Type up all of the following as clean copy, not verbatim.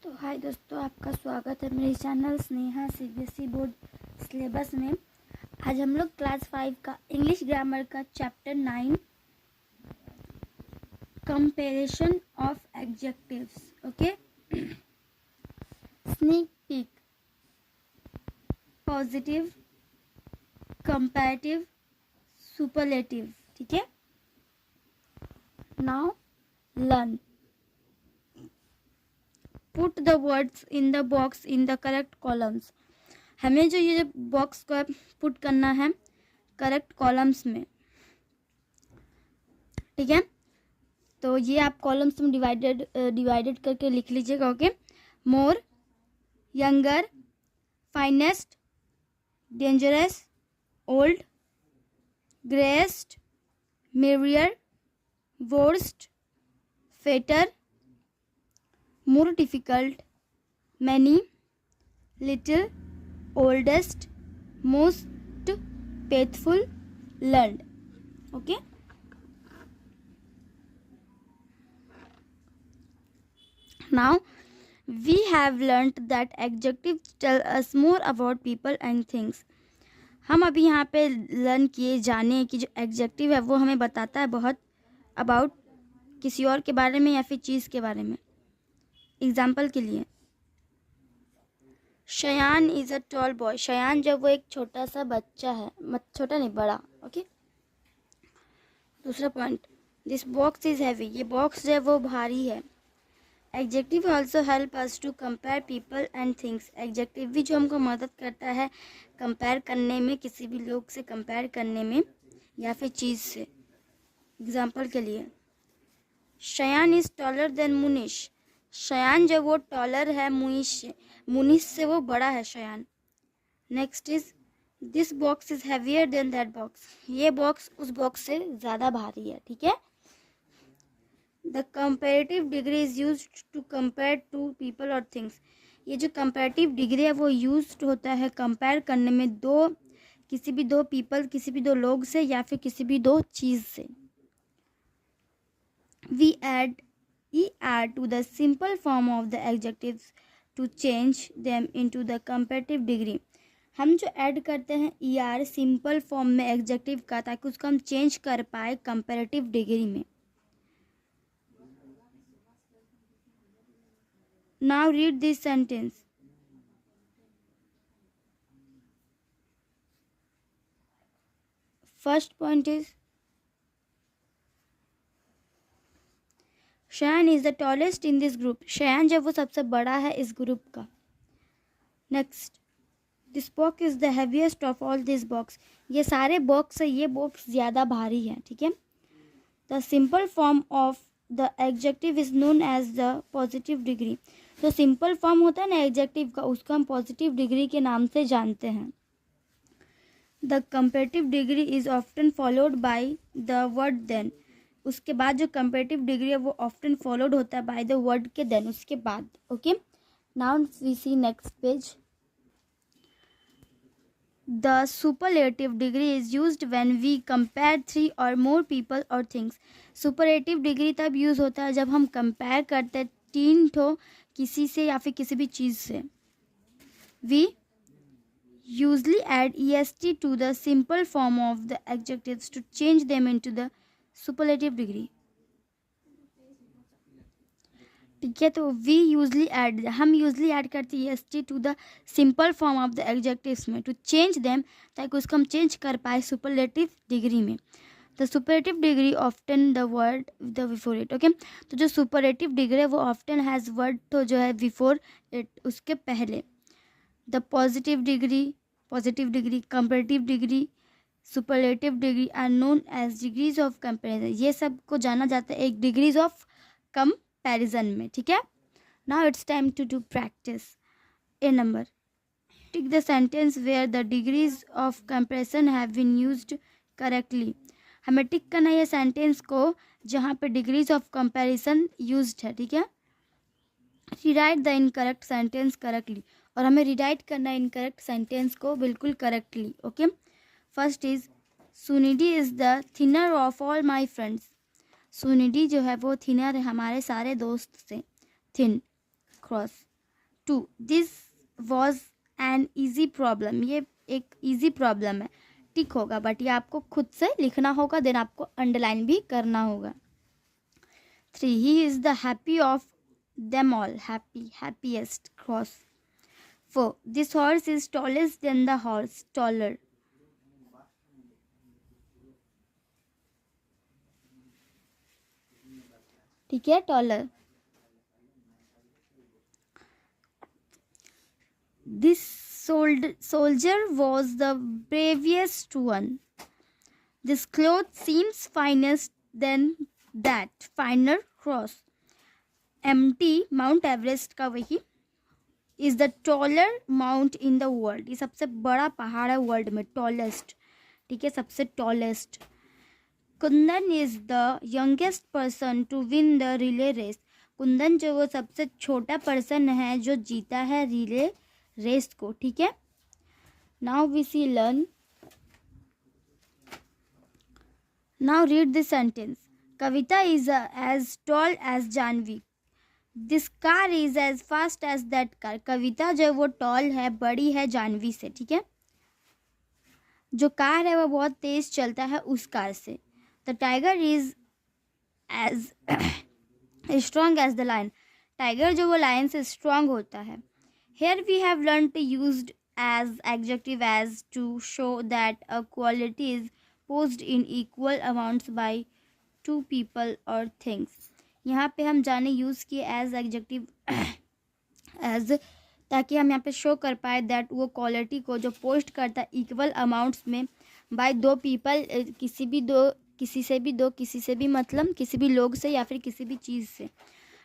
तो हाय दोस्तों, आपका स्वागत है मेरे channel Sneha CBSE board syllabus में। आज हम लोग क्लास 5 का इंग्लिश ग्रामर का chapter 9 comparison of adjectives. Okay, sneak peek, positive, comparative, superlative. ठीक है, now learn. Put the words in the box in the correct columns. हमें जो ये बॉक्स को पुट करना है करेक्ट कॉलम्स में। ठीक है, तो ये आप कॉलम्स में डिवाइडेड करके लिख लीजिएगा। Okay, more, younger, finest, dangerous, old, greatest, merrier, worst, fatter, more difficult, many, little, oldest, most faithful, learned. Okay, now we have learnt that adjectives tell us more about people and things. हम अभी यहाँ पे learn किए जाने कि जो adjective है वो हमें बताता है बहुत अबाउट किसी और के बारे में या फिर चीज़ के बारे में। एग्जाम्पल के लिए, Shayan is a tall boy. Shayan जब वो एक छोटा सा बच्चा है, छोटा नहीं बड़ा। ओके, दूसरा point, this box is heavy. ये बॉक्स जो है वो भारी है। Adjective also help us to compare people and things. Adjective भी जो हमको मदद करता है कंपेयर करने में, किसी भी लोग से कंपेयर करने में या फिर चीज़ से। एग्जाम्पल के लिए, Shayan is taller than Munish. Shayan जब वो टॉलर है मुनिश से वो बड़ा है Shayan. Next is, this box is heavier than that box. ये बॉक्स उस बॉक्स से ज़्यादा भारी है। ठीक है, the comparative degree is use to compare two people और थिंग्स। ये जो कंपेरेटिव डिग्री है वो यूज होता है कंपेयर करने में किसी भी दो पीपल, किसी भी दो लोग से या फिर किसी भी दो चीज़ से। We add to the simple form of the adjectives to change them into the comparative degree. हम जो ऐड करते हैं er सिंपल फॉर्म में एडजेक्टिव का, ताकि उसको हम चेंज कर पाए कंपैरेटिव डिग्री में। Now read this sentence. First point is, Shayan is the tallest in this group. Shayan जब वो सबसे बड़ा है इस ग्रुप का। Next, this box is the heaviest of all this box. ये सारे बॉक्स है, ये बॉक्स ज़्यादा भारी है। ठीक है, the simple form of the adjective is known as the positive degree. जो सिंपल फॉर्म होता है ना एडजेक्टिव का, उसको हम पॉजिटिव डिग्री के नाम से जानते हैं। The comparative degree is often followed by the word than. उसके बाद जो कंपेरेटिव डिग्री है वो ऑफ्टन फॉलोड होता है बाय द वर्ड के देन, उसके बाद। Okay, now we see next page. The superlative degree is used when we compare 3 or more people और थिंग्स। सुपरलेटिव डिग्री तब यूज होता है जब हम कंपेयर करते हैं 3 ठो किसी से या फिर किसी भी चीज़ से। We usually add est to the simple form of the adjectives to change them into the superlative degree. ठीक है, तो हम यूजली ऐड करते हैं est to the simple form of the adjectives में to change them, ताकि उसको हम चेंज कर पाए superlative डिग्री में। The superlative degree often the word the before it. Okay, तो जो superlative डिग्री है वो often has word तो जो है before it, उसके पहले। The positive degree, comparative degree, superlative degree are known as degrees of comparison. ये सब को जाना जाता है एक degrees of comparison में। ठीक है, now it's time to do practice. A number, tick the sentence where the degrees of comparison have been used correctly. हमें टिक करना है ये सेंटेंस को जहाँ पे डिग्रीज ऑफ कंपैरिजन यूज्ड है। ठीक है, rewrite the incorrect sentence correctly. और हमें रीराइट करना है इनकरेक्ट सेंटेंस को बिल्कुल correctly. Okay, first is, Sunidhi is the thinner of all my friends. Sunidhi जो है वो थिनर है हमारे सारे दोस्त से। Thin, cross. 2. This was an easy problem. ये एक ईजी प्रॉब्लम है, टिक होगा, बट ये आपको खुद से लिखना होगा, देन आपको अंडरलाइन भी करना होगा. 3. He is the happy of them all. Happy, happiest, cross. 4. This horse is tallest than the horse. Taller. ठीक है, taller. This soldier was the bravest one. This cloth seems finest than that. Finer, cross. MT, Mount Everest का वही, is the taller mount in the world. ये सबसे बड़ा पहाड़ है world में, tallest. ठीक है, सबसे tallest. Kundan is the youngest person to win the relay race. Kundan जो वो सबसे छोटा पर्सन है जो जीता है रिले रेस को. ठीक है. Now we see learn. Now read this sentence. Kavita is as tall as Janvi. This car is as fast as that car. Kavita जो वो टॉल है, बड़ी है जानवी से. ठीक है. जो कार है वो बहुत तेज चलता है उस कार से. The tiger is as strong as the lion. Tiger जो वो लायन से स्ट्रॉन्ग होता है. Here we have learnt used as adjective as to show that a quality is posed in equal amounts by two people or things. यहाँ पे हम जाने use किए एज एडजेक्टिव एज, ताकि हम यहाँ पे शो कर पाए दैट वो क्वालिटी को जो पोस्ट करता है इक्वल अमाउंट्स में बाय दो पीपल, किसी से भी मतलब किसी भी लोग से या फिर किसी भी चीज़ से.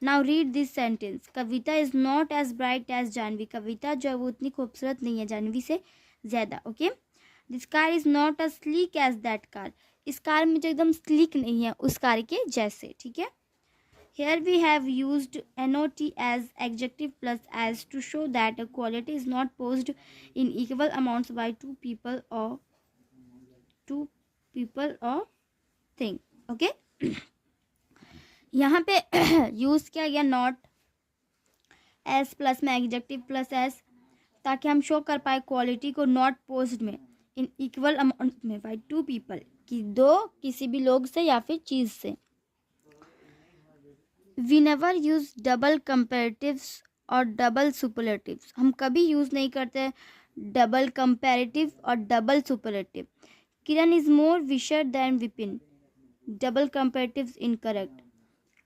Now read this sentence. Kavita is not as bright as Janvi. Kavita जो है वो उतनी खूबसूरत नहीं है जानवी से ज़्यादा. Okay. This car is not a sleek as that car. इस कार में जो एकदम स्लीक नहीं है उस कार के जैसे. ठीक है. Here we have used NOT as adjective plus as to show that a quality is not possessed in equal amounts by two people or thing. Okay. यहाँ पे यूज़ किया गया नॉट एस प्लस में adjective plus as, ताकि हम show कर पाए quality को नॉट पोज्ड में इन इक्वल अमाउंट में बाय टू पीपल, कि दो किसी भी लोग से या फिर चीज़ से. We never use double comparatives और डबल सुपरलेटिव्स. हम कभी यूज़ नहीं करते डबल कंपेरेटिव और double superlative. Kiran is more wiser than Vipin. Double comparatives incorrect.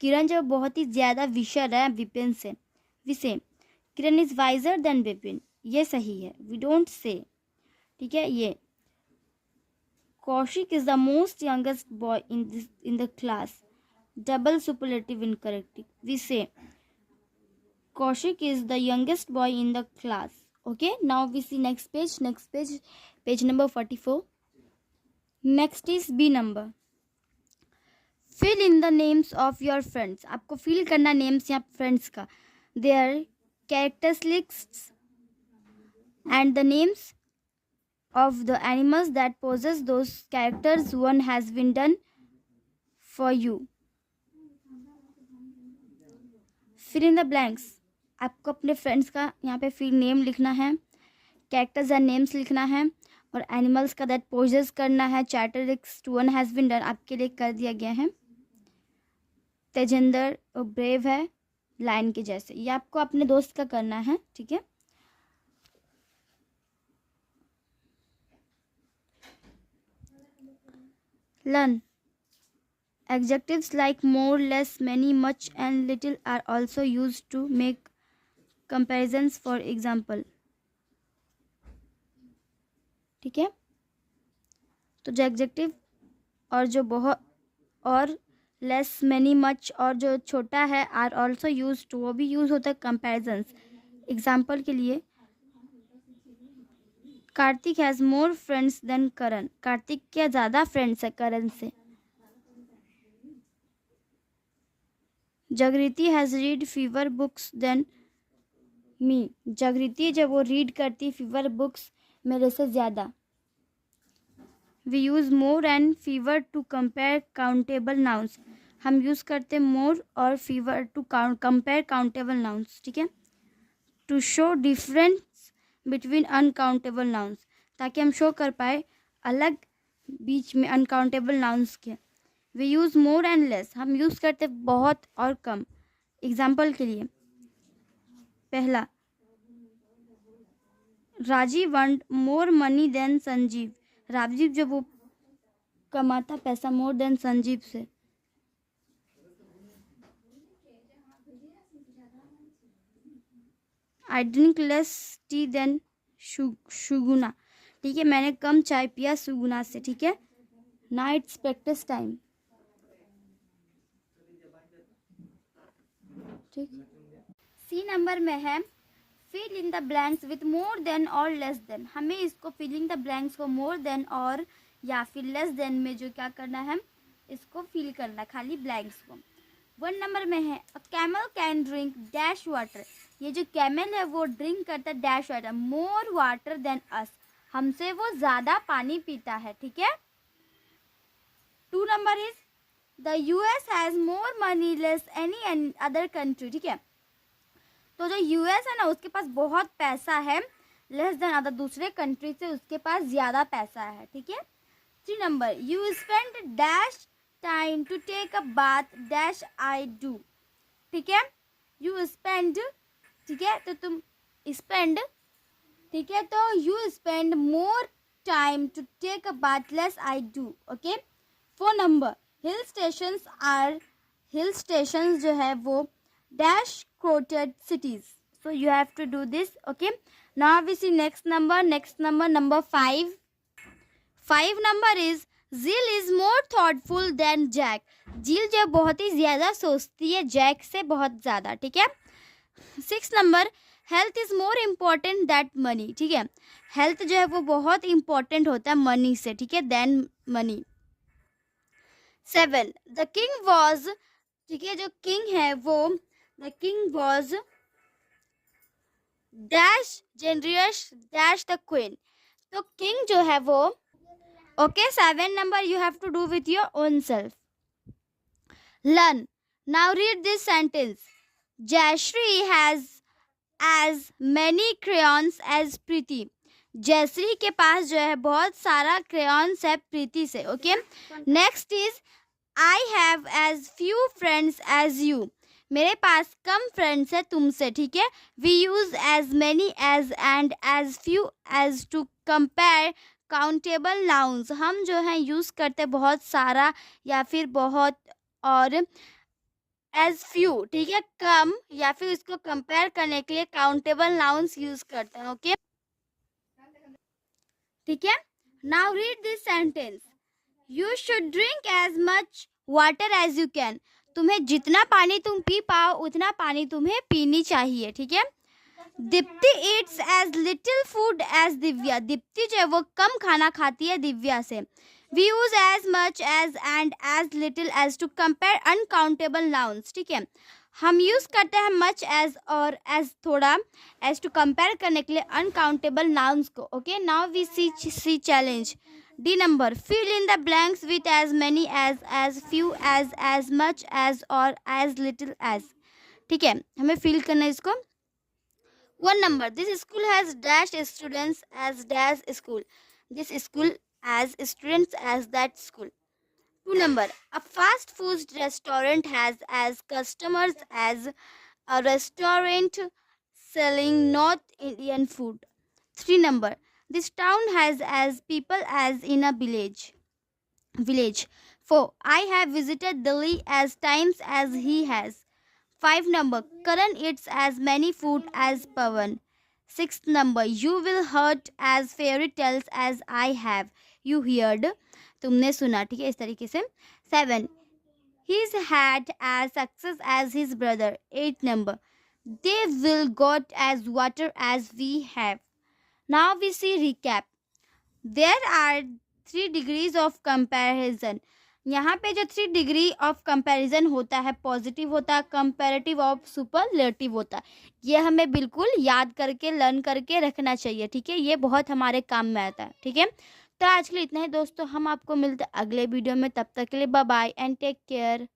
Kiran जो बहुत ही ज़्यादा विशर है विपिन से. विसे. Kiran is wiser than Vipin. ये सही है. We don't say. ठीक है. ये Kaushik is the most youngest boy in the class. Double superlative incorrect. We say Kaushik is the youngest boy in the class. Okay. Now we see next page. Page number 44. Next is B number. Fill in the names of your friends. आपको fill करना names या friends का. Their characteristics and the names of the animals that possess those characters one has been done for you. Fill in the blanks. आपको अपने friends का यहाँ पे fill name लिखना है, कैरेक्टर्स एंड नेम्स लिखना है, और एनिमल्स का दैट पोजेस करना है. Characteristics to one has been done आपके लिए कर दिया गया है. तेजेंद्र ब्रेव है लाइन के जैसे. ये आपको अपने दोस्त का करना है. ठीक है. Learn. Adjectives like more, less, many, much and little are also used to make comparisons. For example. ठीक है. तो जो एडजेक्टिव और जो बहुत और लेस, मैनी, मच और जो छोटा है आर ऑल्सो यूज टू, वो भी यूज़ होता है कंपेरिजन्स. एग्जाम्पल के लिए Kartik has more friends than Karan. Kartik क्या ज़्यादा फ्रेंड्स है करण से. Jagriti has read fewer books than me. Jagriti जब वो रीड करती फीवर बुक्स मेरे से ज़्यादा. We use more and fewer to compare countable nouns. हम यूज़ करते मोर और fewer to compare countable nouns. ठीक है. To show difference between uncountable nouns, ताकि हम शो कर पाए अलग बीच में अनकाउंटेबल नाउन्स के। We use more and less, हम यूज़ करते बहुत और कम। एग्जाम्पल के लिए, पहला, Rajeev earned more money than Sanjeev, Rajeev जब वो कमाता पैसा मोर देन संजीव से। I drink less tea than Suguna, ठीक है, मैंने कम चाय पिया सुगुना से, ठीक है। नाउ इट्स प्रैक्टिस टाइम, ठीक। सी नंबर में है fill in the blanks with more than or less than. हमें इसको फिल इन द ब्लैंक्स को मोर देन और या फिर लेस देन में जो क्या करना है, इसको फिल करना, खाली ब्लैंक्स को। 1 नंबर में है a camel can drink dash water, ये जो कैमल है वो ड्रिंक करता है dash water, more water than us, हमसे वो ज़्यादा पानी पीता है, ठीक है। 2 number is the US has more money less any other country, ठीक है। तो जो यूएस है ना उसके पास बहुत पैसा है, लेस देन अदर, दूसरे कंट्री से उसके पास ज़्यादा पैसा है, ठीक है। 3 number you spend dash time to take a bath dash I do, ठीक है। यू स्पेंड, ठीक है, तो तुम स्पेंड, ठीक है, तो you spend more time to take a bath less I do, okay. 4 number hill stations are, hill stations जो है वो dash quoted cities, so you have to do this, okay. Now we see next number, number 5. 5 number is Jill is more thoughtful than Jack, जिल जो बहुत ही ज़्यादा सोचती है जैक से बहुत ज़्यादा, ठीक है। 6 number health is more important that money, ठीक है, हेल्थ जो है वो बहुत इम्पॉर्टेंट होता है मनी से, ठीक है, than money. 7 the king was, ठीक है, जो किंग है वो the king was dash generous dash the queen, तो किंग जो है वो, okay. 7 number you have to do with your own self. Learn, now read this sentence, Jayashri has as many crayons as Preeti, Jayashri के पास जो है बहुत सारा क्रेयॉन्स है प्रीति से, okay. Next is I have as few friends as you, मेरे पास कम फ्रेंड्स है तुमसे, ठीक है। We use as many as and as few as to compare countable nouns, हम जो है यूज़ करते बहुत सारा या फिर बहुत, और एज फ्यू, ठीक है, कम, या फिर इसको कंपेयर करने के लिए काउंटेबल नाउन्स यूज़ करते हैं, ओके, ठीक है। Now read this sentence, you should drink as much water as you can, तुम्हें जितना पानी तुम पी पाओ उतना पानी तुम्हें पीनी चाहिए, ठीक है। Deepti eats as little food as Divya, Deepti जो है वो कम खाना खाती है दिव्या से। We use as much as and as little as to compare uncountable nouns, ठीक है, हम यूज़ करते हैं मच एज और एज थोड़ा, एज टू कंपेयर करने के लिए अनकाउंटेबल नाउन्स को, okay. Now we see challenge. D number fill in the blanks with as many as few as much as और एज लिटिल एज, ठीक है, हमें फिल करना है इसको। 1 number this school has dash students as dash school, this school as students as that school. 2 number a fast food restaurant has as customers as a restaurant selling North Indian food. 3 number this town has as people as in a village. 4 I have visited Delhi as times as he has. 5 number Karan eats as many food as Pawan. 6 number you will heard as fairy tales as I have. You heard, तुमने सुना, ठीक है, इस तरीके से। 7 he's had as success as his brother. 8 number they will got as water as we have. Now we see recap. There are 3 degrees of comparison. यहाँ पे जो 3 डिग्री ऑफ कंपैरिजन होता है, पॉजिटिव होता है, कंपैरेटिव और सुपरलेटिव होता है, ये हमें बिल्कुल याद करके लर्न करके रखना चाहिए, ठीक है, ये बहुत हमारे काम में आता है, ठीक है। तो आज के लिए इतना ही दोस्तों, हम आपको मिलते हैं अगले वीडियो में, तब तक के लिए bye bye and take care.